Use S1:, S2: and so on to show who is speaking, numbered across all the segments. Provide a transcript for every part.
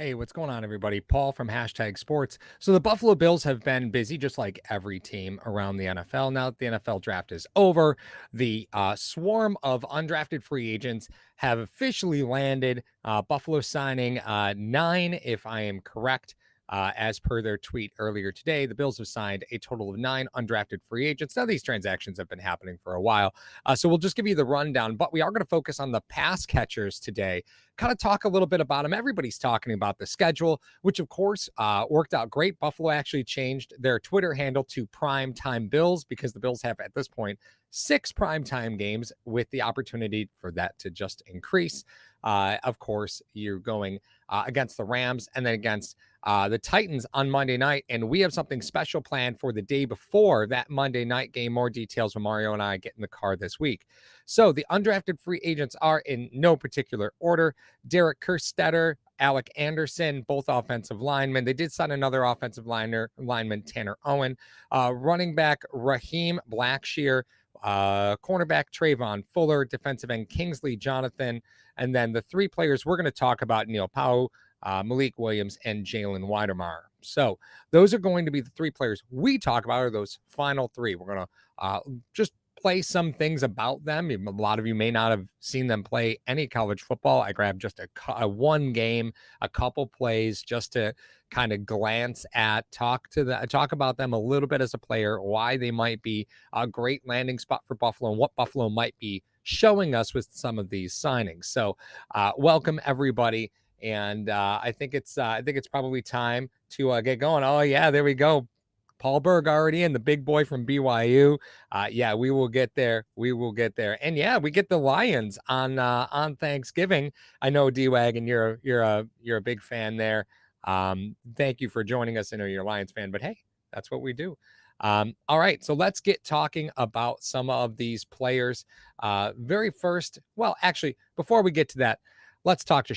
S1: Hey, what's going on, everybody? Paul from Hashtag Sports. So the Buffalo Bills have been busy, just like every team around the NFL. Now that the NFL draft is over, the swarm of undrafted free agents have officially landed. Buffalo signing 9, if I am correct. As per their tweet earlier today, the Bills have signed a total of 9 undrafted free agents. Now, these transactions have been happening for a while, so we'll just give you the rundown, but we are going to focus on the pass catchers today, kind of talk a little bit about them. Everybody's talking about the schedule, which of course worked out great. Buffalo actually changed their Twitter handle to Prime Time Bills because the Bills have at this point 6 primetime games with the opportunity for that to just increase. Of course, you're going against the Rams and then against the Titans on Monday night. And we have something special planned for the day before that Monday night game. More details when Mario and I get in the car this week. So the undrafted free agents are in no particular order. Derek Kerstetter, Alec Anderson, both offensive linemen. They did sign another offensive lineman, Tanner Owen. Running back Raheem Blackshear. Cornerback Trayvon Fuller, defensive end Kingsley Jonathan, and then the 3 players we're going to talk about: Neil Pau'u, Malik Williams, and Jalen Wydermeyer. So those are going to be the 3 players we talk about, are those final 3. We're going to just play some things about them. A lot of you may not have seen them play any college football. I grabbed just a one game, a couple plays just to kind of glance at, talk about them a little bit as a player, why they might be a great landing spot for Buffalo, and what Buffalo might be showing us with some of these signings. So welcome everybody. And I think it's probably time to get going. Oh yeah, there we go. Paul Berg already in, the big boy from BYU. Yeah, we will get there. We will get there. And yeah, we get the Lions on Thanksgiving. I know D-Wagon, you're a big fan there. Thank you for joining us. I know you're a Lions fan, but hey, that's what we do. All right, so let's get talking about some of these players. Very first, well, actually, before we get to that, let's talk to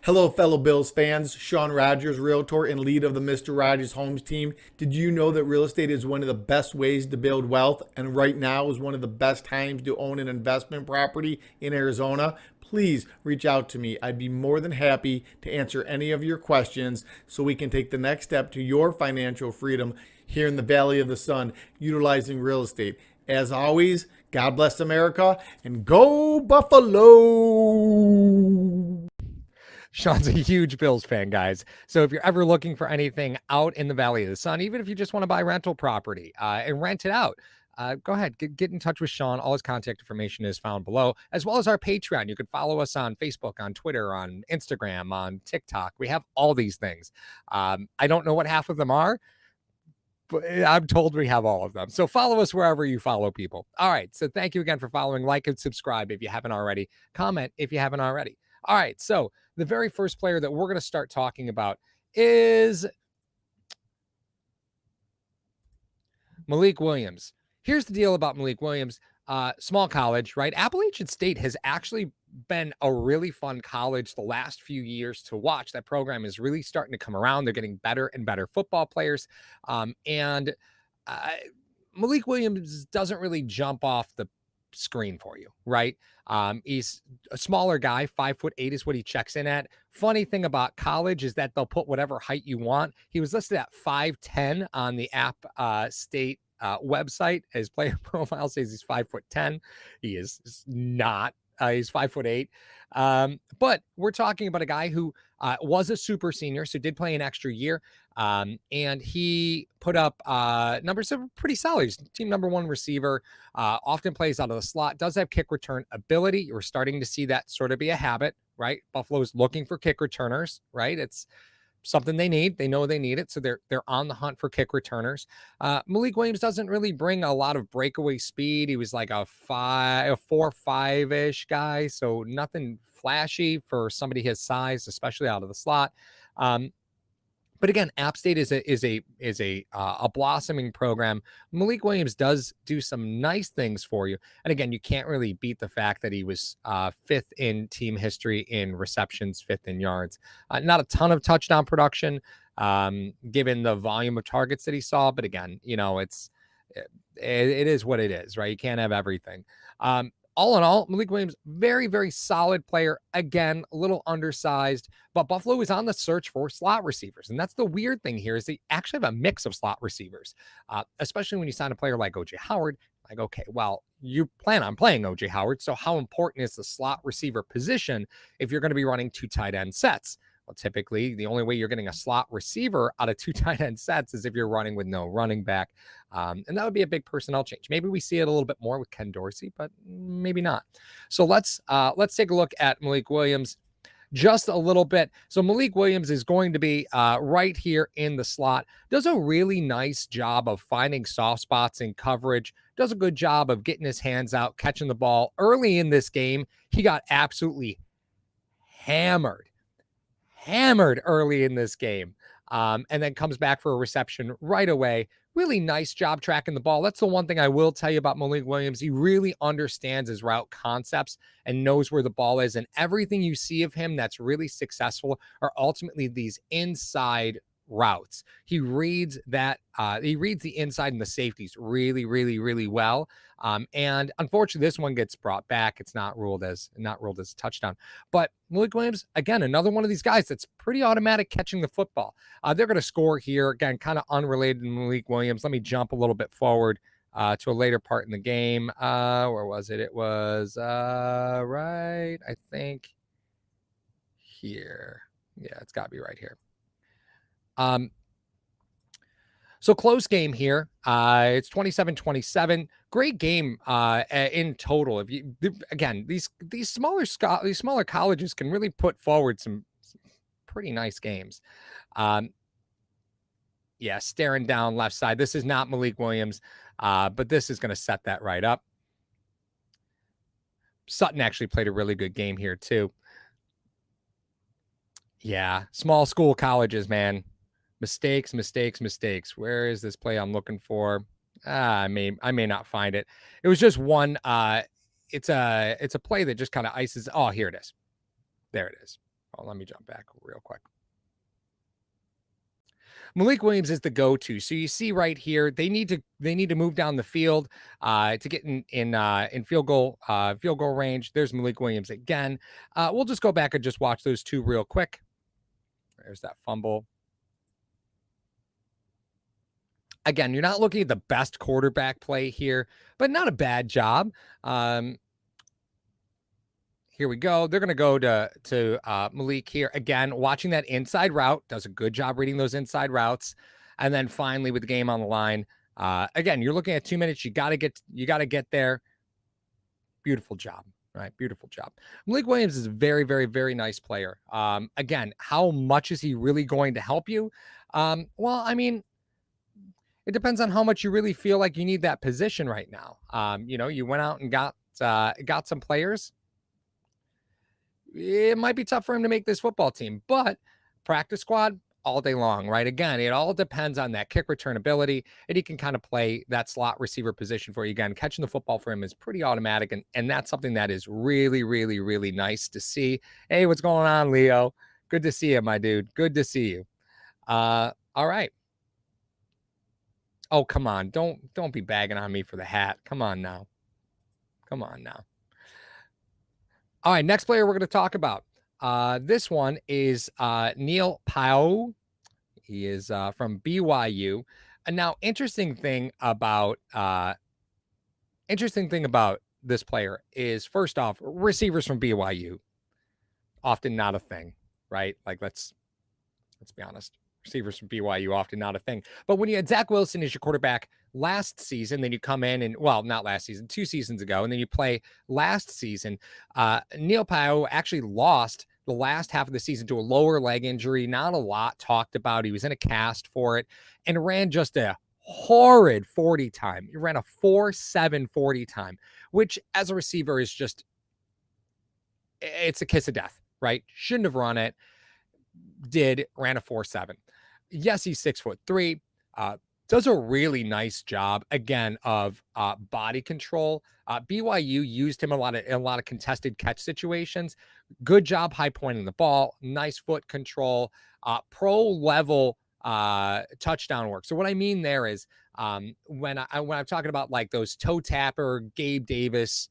S2: Hello, fellow Bills fans. Sean Rogers, realtor and lead of the Mr. Rogers Homes team. Did you know that real estate is one of the best ways to build wealth, and right now is one of the best times to own an investment property in Arizona? Please reach out to me. I'd be more than happy to answer any of your questions so we can take the next step to your financial freedom here in the Valley of the Sun, utilizing real estate. As always, God bless America and go Buffalo!
S1: Sean's a huge Bills fan, guys. So if you're ever looking for anything out in the Valley of the Sun, even if you just want to buy rental property and rent it out, go ahead, get in touch with Sean. All his contact information is found below, as well as our Patreon. You can follow us on Facebook, on Twitter, on Instagram, on TikTok. We have all these things. I don't know what half of them are, but I'm told we have all of them. So follow us wherever you follow people. All right. So thank you again for following. Like and subscribe if you haven't already. Comment if you haven't already. All right. So the very first player that we're going to start talking about is Malik Williams. Here's the deal about Malik Williams. Small college, right? Appalachian State has actually been a really fun college the last few years to watch. That program is really starting to come around. They're getting better and better football players. And Malik Williams doesn't really jump off the screen for you, right? He's a smaller guy, 5'8" is what he checks in at. Funny thing about college is that they'll put whatever height you want. He was listed at 5'10" on the App State website. His player profile says he's 5'10". He is not. He's 5'8". But we're talking about a guy who was a super senior, so did play an extra year. And he put up numbers that were pretty solid. He's team number 1 receiver, often plays out of the slot, does have kick return ability. We're starting to see that sort of be a habit, right? Buffalo's looking for kick returners, right? It's something they need. They know they need it, so they're on the hunt for kick returners. Malik Williams doesn't really bring a lot of breakaway speed. He was like a 4.5-ish guy, so nothing flashy for somebody his size, especially out of the slot. But again, App State is a blossoming program. Malik Williams does do some nice things for you. And again, you can't really beat the fact that he was 5th in team history in receptions, 5th in yards. Not a ton of touchdown production, given the volume of targets that he saw. But again, it is what it is, right? You can't have everything. all in all, Malik Williams, very, very solid player. Again, a little undersized, but Buffalo is on the search for slot receivers. And that's the weird thing here is they actually have a mix of slot receivers, especially when you sign a player like O.J. Howard. Like, okay, well, you plan on playing O.J. Howard, so how important is the slot receiver position if you're going to be running 2 tight end sets? Well, typically, the only way you're getting a slot receiver out of 2 tight end sets is if you're running with no running back. And that would be a big personnel change. Maybe we see it a little bit more with Ken Dorsey, but maybe not. So let's take a look at Malik Williams just a little bit. So Malik Williams is going to be right here in the slot. Does a really nice job of finding soft spots in coverage. Does a good job of getting his hands out, catching the ball. Early in this game, he got absolutely hammered early in this game, and then comes back for a reception right away. Really nice job tracking the ball. That's the one thing I will tell you about Malik Williams. He really understands his route concepts and knows where the ball is. And everything you see of him that's really successful are ultimately these inside routes. He reads that. He reads the inside and the safeties really, really, really well. And unfortunately, this one gets brought back. It's not ruled as a touchdown. But Malik Williams, again, another one of these guys that's pretty automatic catching the football. They're going to score here. Again, kind of unrelated to Malik Williams. Let me jump a little bit forward to a later part in the game. Where was it? It was right, I think, here. Yeah, it's got to be right here. So close game here. It's 27-27. Great game in total. If you again, these smaller colleges can really put forward some pretty nice games. Yeah, staring down left side. This is not Malik Williams, but this is going to set that right up. Sutton actually played a really good game here too. Yeah, small school colleges, man. Mistakes. Where is this play I'm looking for? I may not find it. It was just one. It's a play that just kind of ices. Oh, here it is. There it is. Oh, let me jump back real quick. Malik Williams is the go-to. So you see right here, they need to move down the field to get in field goal range. There's Malik Williams again. We'll just go back and just watch those two real quick. There's that fumble. Again, you're not looking at the best quarterback play here, but not a bad job. Here we go. They're going to go to Malik here. Again, watching that inside route. Does a good job reading those inside routes. And then finally with the game on the line. Again, you're looking at 2 minutes. You got to get there. Beautiful job. Right. Beautiful job. Malik Williams is a very, very, very nice player. Again, how much is he really going to help you? Well, I mean, it depends on how much you really feel like you need that position right now. You went out and got some players. It might be tough for him to make this football team, but practice squad all day long, right? Again, it all depends on that kick return ability, and he can kind of play that slot receiver position for you. Again, catching the football for him is pretty automatic, and that's something that is really, really, really nice to see. Hey, what's going on, Leo? Good to see you, my dude. Good to see you. All right. Oh, come on. Don't be bagging on me for the hat. Come on now. All right, next player we're going to talk about. This one is Neil Pau'u. He is from BYU. And now, interesting thing about this player is, first off, receivers from BYU, often not a thing, right? Like, let's be honest. Receivers from BYU, often not a thing. But when you had Zach Wilson as your quarterback last season, then you come in and, well, not last season, 2 seasons ago, and then you play last season. Neil Pau'u actually lost the last half of the season to a lower leg injury. Not a lot talked about. He was in a cast for it and ran just a horrid 40 time. He ran a 4.7 40 time, which as a receiver is just, it's a kiss of death, right? Shouldn't have run it. Ran a 4.7. Yes, he's 6'3". Does a really nice job again of body control. BYU used him in a lot of contested catch situations. Good job high pointing the ball. Nice foot control. Pro level touchdown work. So what I mean there is when I'm talking about like those toe tapper Gabe Davis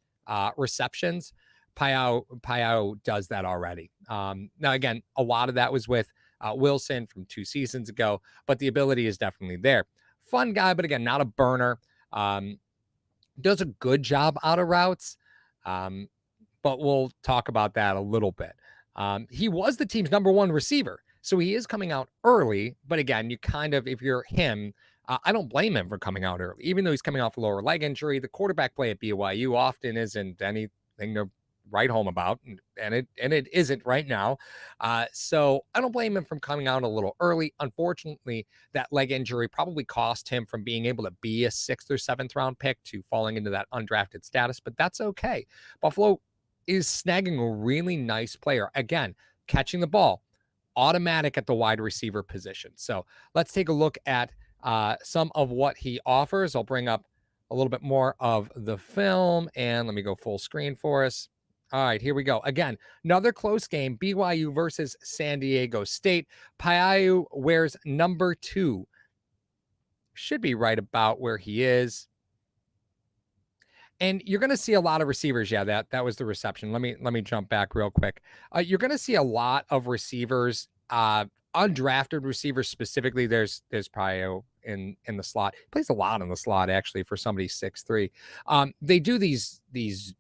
S1: receptions, Pau'u does that already. Now, again, a lot of that was with Wilson from 2 seasons ago, but the ability is definitely there. Fun guy, but again, not a burner. Does a good job out of routes, but we'll talk about that a little bit. He was the team's #1 receiver, so he is coming out early. But again, you kind of, if you're him, I don't blame him for coming out early, even though he's coming off a lower leg injury. The quarterback play at BYU often isn't anything to write home about, and it isn't right now. So I don't blame him from coming out a little early. Unfortunately, that leg injury probably cost him from being able to be a 6th or 7th round pick to falling into that undrafted status, but that's okay. Buffalo is snagging a really nice player. Again, catching the ball, automatic at the wide receiver position. So let's take a look at some of what he offers. I'll bring up a little bit more of the film, and let me go full screen for us. All right, here we go. Again, another close game, BYU versus San Diego State. Pau'u wears #2. Should be right about where he is. And you're going to see a lot of receivers. Yeah, that was the reception. Let me jump back real quick. You're going to see a lot of receivers, undrafted receivers specifically. There's Pau'u in the slot. He plays a lot in the slot actually for somebody 6'3". They do these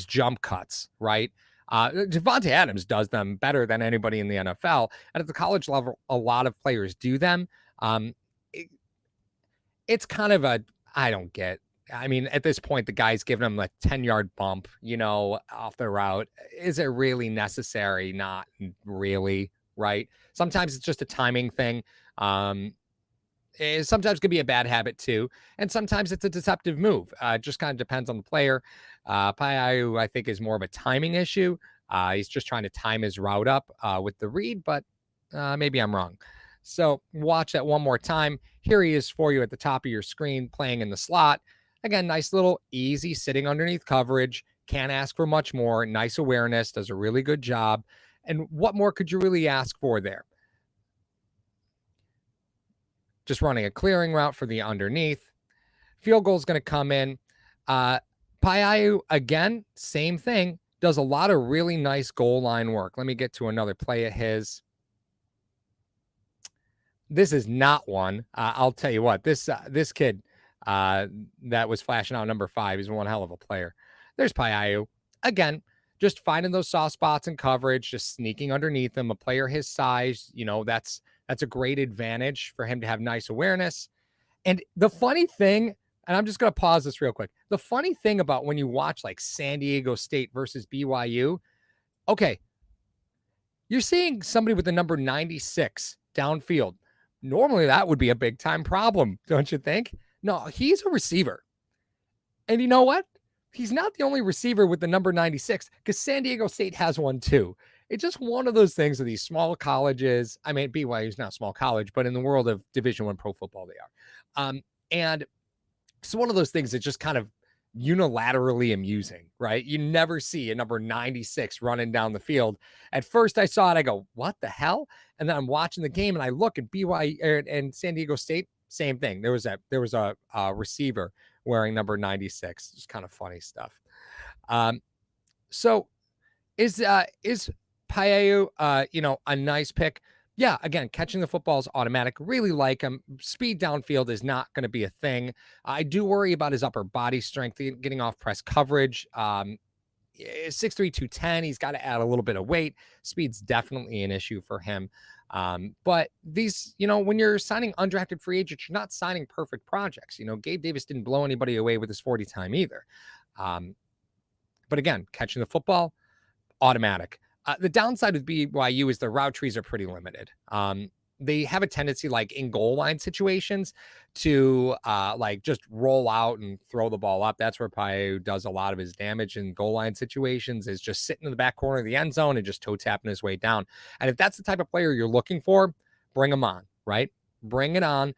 S1: jump cuts, right? Devontae Adams does them better than anybody in the NFL, and at the college level, a lot of players do them. It's kind of a I don't get. I mean, at this point, the guy's giving him a 10-yard bump, off the route. Is it really necessary? Not really, right? Sometimes it's just a timing thing. It sometimes can be a bad habit too, and sometimes it's a deceptive move. It just kind of depends on the player. Pau'u, I think, is more of a timing issue. He's just trying to time his route up with the read, but maybe I'm wrong. So watch that one more time. Here he is for you at the top of your screen, playing in the slot. Again, nice little easy sitting underneath coverage. Can't ask for much more. Nice awareness. Does a really good job. And what more could you really ask for there? Just running a clearing route for the underneath. Field goal is going to come in. Pau'u, again, same thing. Does a lot of really nice goal line work. Let me get to another play of his. This is not one. I'll tell you what. This kid that was flashing out #5 is one hell of a player. There's Pau'u. Again, just finding those soft spots in coverage, just sneaking underneath him. A player his size, that's a great advantage for him to have nice awareness. And the funny thing, and I'm just going to pause this real quick. The funny thing about when you watch like San Diego State versus BYU, okay, you're seeing somebody with the number 96 downfield. Normally that would be a big time problem, don't you think? No, he's a receiver. And you know what? He's not the only receiver with the number 96 because San Diego State has one too. It's just one of those things of these small colleges. I mean, BYU is not a small college, but in the world of Division I pro football, they are. And it's one of those things that just kind of unilaterally amusing, right? You never see a number 96 running down the field. At first I saw it, I go, what the hell? And then I'm watching the game and I look at BYU and San Diego State, same thing. There was a receiver wearing number 96. It's kind of funny stuff. So is Pau'u, a nice pick? Yeah, again, catching the football is automatic. Really like him. Speed downfield is not going to be a thing. I do worry about his upper body strength, getting off press coverage. 6'3", 210. He's got to add a little bit of weight. Speed's definitely an issue for him. But these, when you're signing undrafted free agents, you're not signing perfect projects. Gabe Davis didn't blow anybody away with his 40 time either. But again, catching the football, automatic. The downside with BYU is the route trees are pretty limited. They have a tendency, like in goal line situations, to just roll out and throw the ball up. That's where Pau'u does a lot of his damage in goal line situations, is just sitting in the back corner of the end zone and just toe tapping his way down. And if that's the type of player you're looking for, bring him on, right? Bring it on.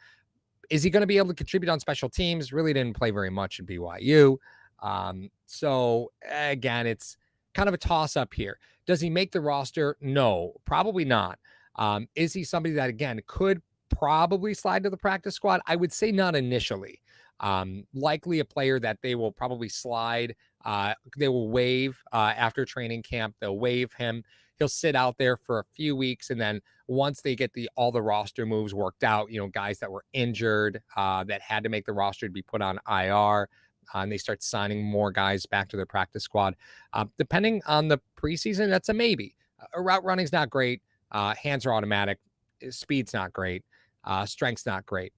S1: Is he going to be able to contribute on special teams? Really didn't play very much in BYU. So again, it's kind of a toss up here. Does he make the roster? No, probably not. Is he somebody that, again, could probably slide to the practice squad? I would say not initially. Likely a player that they will probably slide. They will waive after training camp. They'll waive him. He'll sit out there for a few weeks, and then once they get all the roster moves worked out, guys that were injured that had to make the roster to be put on IR, and they start signing more guys back to their practice squad. Depending on the preseason, that's a maybe. Route running's not great. Hands are automatic. Speed's not great. Strength's not great.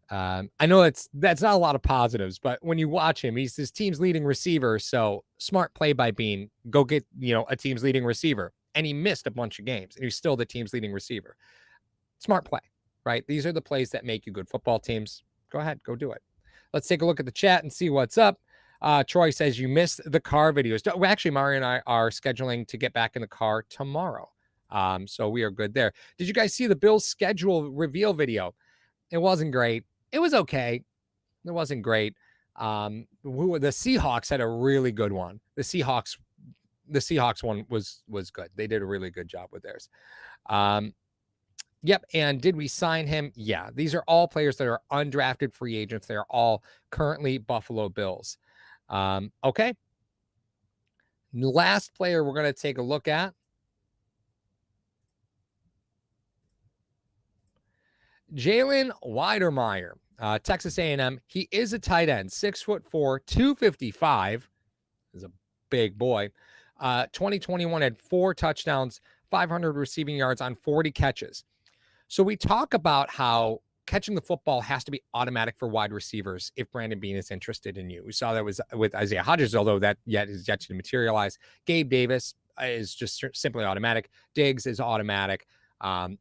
S1: I know that's not a lot of positives, but when you watch him, he's his team's leading receiver. So smart play by Beane. Go get a team's leading receiver, and he missed a bunch of games, and he's still the team's leading receiver. Smart play, right? These are the plays that make you good football teams. Go ahead, go do it. Let's take a look at the chat and see what's up. Troy says you missed the car videos. Well, actually, Mario and I are scheduling to get back in the car tomorrow. So we are good there. Did you guys see the Bills schedule reveal video? It wasn't great. It was okay. It wasn't great. The Seahawks had a really good one. The Seahawks one was good. They did a really good job with theirs. Yep. And did we sign him? Yeah. These are all players that are undrafted free agents. They are all currently Buffalo Bills. Okay. Last player we're going to take a look at. Jalen Wydermeyer, Texas A&M. He is a tight end, 6'4", 255. Is a big boy. 2021 had 4 touchdowns, 500 receiving yards on 40 catches. So we talk about how catching the football has to be automatic for wide receivers if Brandon Beane is interested in you. We saw that was with Isaiah Hodgins, although that is yet to materialize. Gabe Davis is just simply automatic. Diggs is automatic.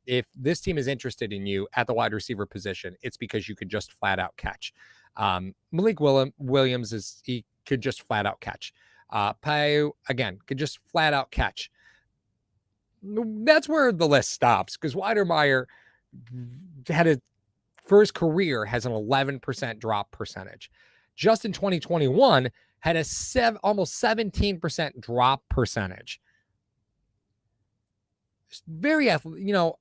S1: If this team is interested in you at the wide receiver position, it's because you could just flat out catch. Malik Williams he could just flat out catch. Pau'u, again, could just flat out catch. That's where the list stops, because Wydermeyer for his career has an 11% drop percentage. Just in 2021 had almost 17% drop percentage. Very athletic,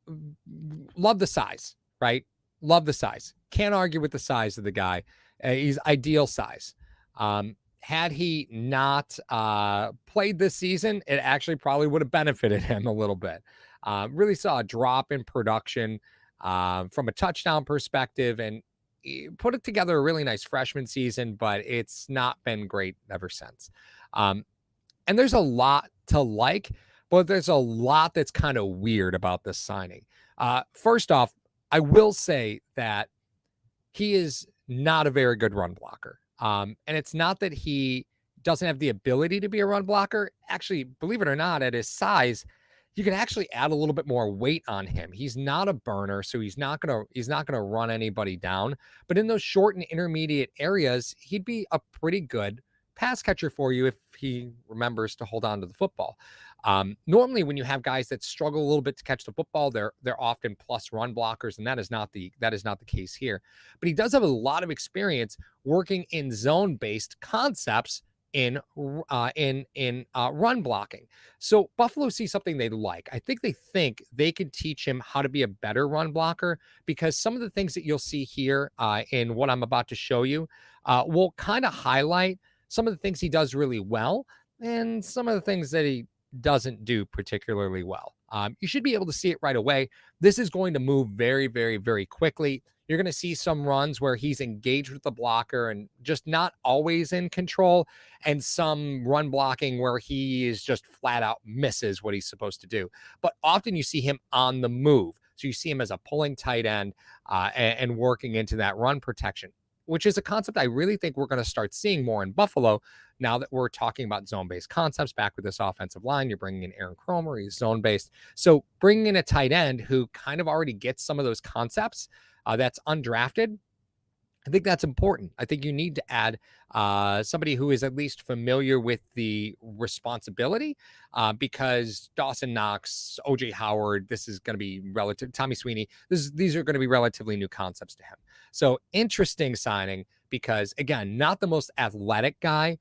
S1: love the size, right? Love the size. Can't argue with the size of the guy. He's ideal size. Had he not played this season, it actually probably would have benefited him a little bit. Really saw a drop in production from a touchdown perspective, and he put it together a really nice freshman season, but it's not been great ever since. And there's a lot to like, but there's a lot that's kind of weird about this signing. First off, I will say that he is not a very good run blocker. And it's not that he doesn't have the ability to be a run blocker. Actually, believe it or not, at his size, you can actually add a little bit more weight on him. He's not a burner, so he's not gonna run anybody down. But in those short and intermediate areas, he'd be a pretty good pass catcher for you if he remembers to hold on to the football. Normally, when you have guys that struggle a little bit to catch the football, they're often plus run blockers, and that is not the case here. But he does have a lot of experience working in zone-based concepts in run blocking. So Buffalo sees something they like. I think they can teach him how to be a better run blocker, because some of the things that you'll see here in what I'm about to show you will kind of highlight some of the things he does really well and some of the things that he doesn't do particularly well. You should be able to see it right away. This is going to move very, very, very quickly. You're going to see some runs where he's engaged with the blocker and just not always in control, and some run blocking where he is just flat out misses what he's supposed to do. But often you see him on the move. So you see him as a pulling tight end and working into that run protection, which is a concept I really think we're going to start seeing more in Buffalo now that we're talking about zone-based concepts back with this offensive line. You're bringing in Aaron Cromer, he's zone-based. So bringing in a tight end who kind of already gets some of those concepts that's undrafted, I think that's important. I think you need to add somebody who is at least familiar with the responsibility because Dawson Knox, OJ Howard, this is going to be Tommy Sweeney, these are going to be relatively new concepts to him. So interesting signing because, again, not the most athletic guy,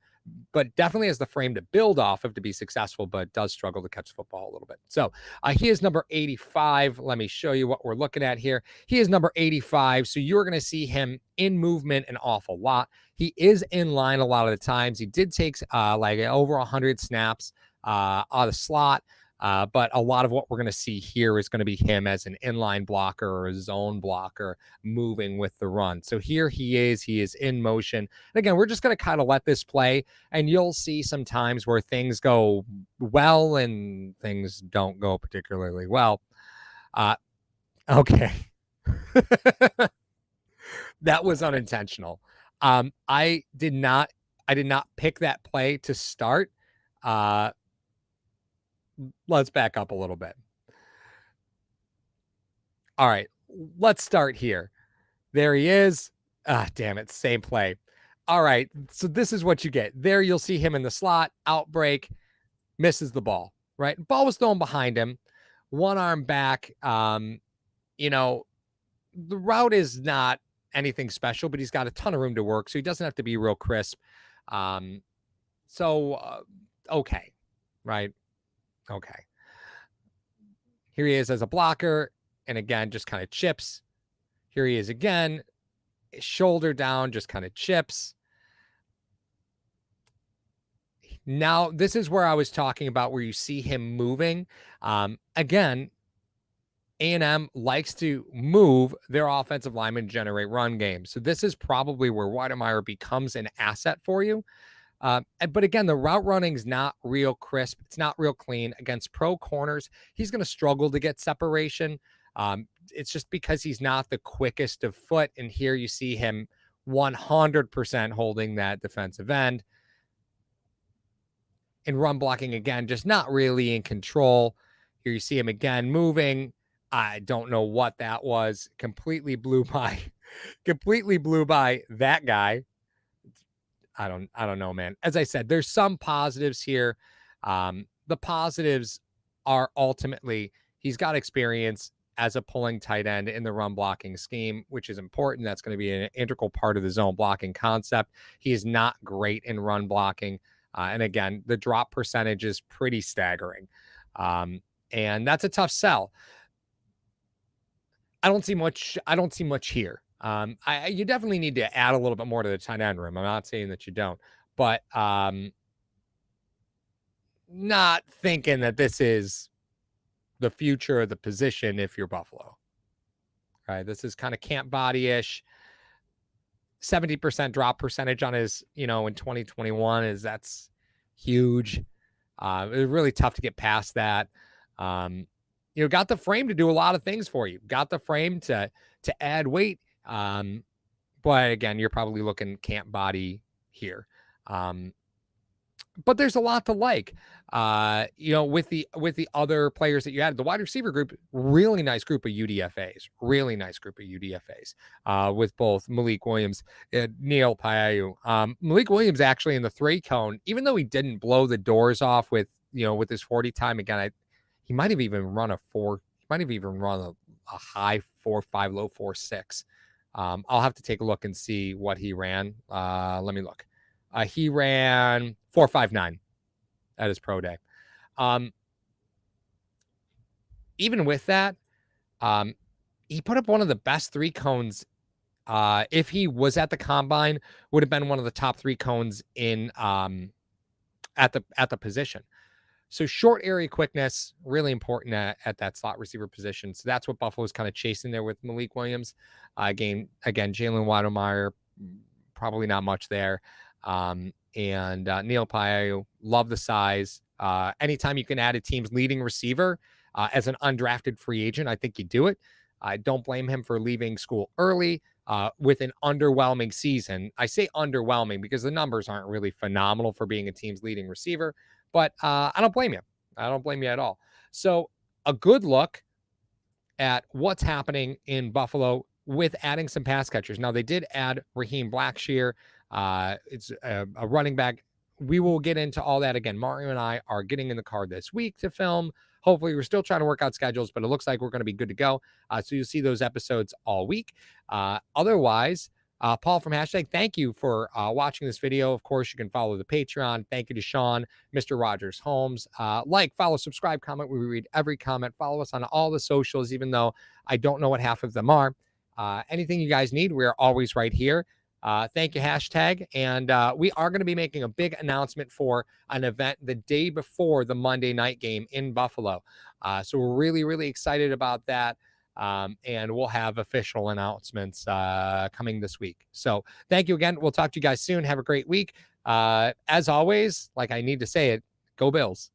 S1: but definitely has the frame to build off of to be successful, but does struggle to catch the football a little bit. So he is number 85. Let me show you what we're looking at here. He is number 85. So you're going to see him in movement an awful lot. He is in line a lot of the times. He did take like over 100 snaps out of the slot. But a lot of what we're going to see here is going to be him as an inline blocker or a zone blocker moving with the run. So here he is in motion. And again, we're just going to kind of let this play, and you'll see some times where things go well and things don't go particularly well. Okay. That was unintentional. I did not pick that play to start. Let's back up a little bit. All right, let's start here. There he is. Damn it, same play. All right, so this is what you get. There you'll see him in the slot, outbreak, misses the ball, right? Ball was thrown behind him, one arm back. You know, the route is not anything special, but he's got a ton of room to work, so he doesn't have to be real crisp. Okay, right? Okay. Here he is as a blocker, and again, just kind of chips. Here he is again, shoulder down, just kind of chips. Now, this is where I was talking about where you see him moving. Again, A&M likes to move their offensive linemen, generate run games. So this is probably where Wydermeyer becomes an asset for you. But again, the route running is not real crisp. It's not real clean against pro corners. He's going to struggle to get separation. It's just because he's not the quickest of foot. And here you see him 100% holding that defensive end. And run blocking again, just not really in control. Here you see him again moving. I don't know what that was. Completely blew by that guy. I don't know, man. As I said, there's some positives here. The positives are ultimately he's got experience as a pulling tight end in the run blocking scheme, which is important. That's going to be an integral part of the zone blocking concept. He is not great in run blocking. And again, the drop percentage is pretty staggering. And that's a tough sell. I don't see much here. You definitely need to add a little bit more to the tight end room. I'm not saying that you don't, but not thinking that this is the future of the position if you're Buffalo. All right, this is kind of camp body-ish. 70% drop percentage on his, in 2021 that's huge. It's really tough to get past that. Got the frame to do a lot of things for you. Got the frame to add weight. But again, you're probably looking camp body here. But there's a lot to like. With the other players that you had, the wide receiver group, really nice group of UDFAs. With both Malik Williams and Neil Pau'u. Malik Williams actually in the 3 cone, even though he didn't blow the doors off with his 40 time, again, he might have even run a high 4.5, low 4.6. I'll have to take a look and see what he ran. Let me look. He ran 4.59 at his pro day. Even with that, he put up one of the best 3 cones. If he was at the combine, would have been one of the top 3 cones in at the position. So short area quickness, really important at that slot receiver position. So that's what Buffalo is kind of chasing there with Malik Williams. Again, Jalen Wydermeyer, probably not much there. And Neil Pau'u, love the size. Anytime you can add a team's leading receiver as an undrafted free agent, I think you do it. I don't blame him for leaving school early with an underwhelming season. I say underwhelming because the numbers aren't really phenomenal for being a team's leading receiver. But I don't blame you. I don't blame you at all. So a good look at what's happening in Buffalo with adding some pass catchers. Now, they did add Raheem Blackshear. It's a running back. We will get into all that again. Mario and I are getting in the car this week to film. Hopefully, we're still trying to work out schedules, but it looks like we're going to be good to go. So you'll see those episodes all week. Otherwise, Paul from Hashtag, thank you for watching this video. Of course, you can follow the Patreon. Thank you to Sean, Mr. Rogers Holmes. Like, follow, subscribe, comment. We read every comment. Follow us on all the socials, even though I don't know what half of them are. Anything you guys need, we're always right here. Thank you, Hashtag. And we are going to be making a big announcement for an event the day before the Monday night game in Buffalo. So we're really, really excited about that. And we'll have official announcements coming this week. So thank you again. We'll talk to you guys soon. Have a great week. As always, like I need to say it, go Bills.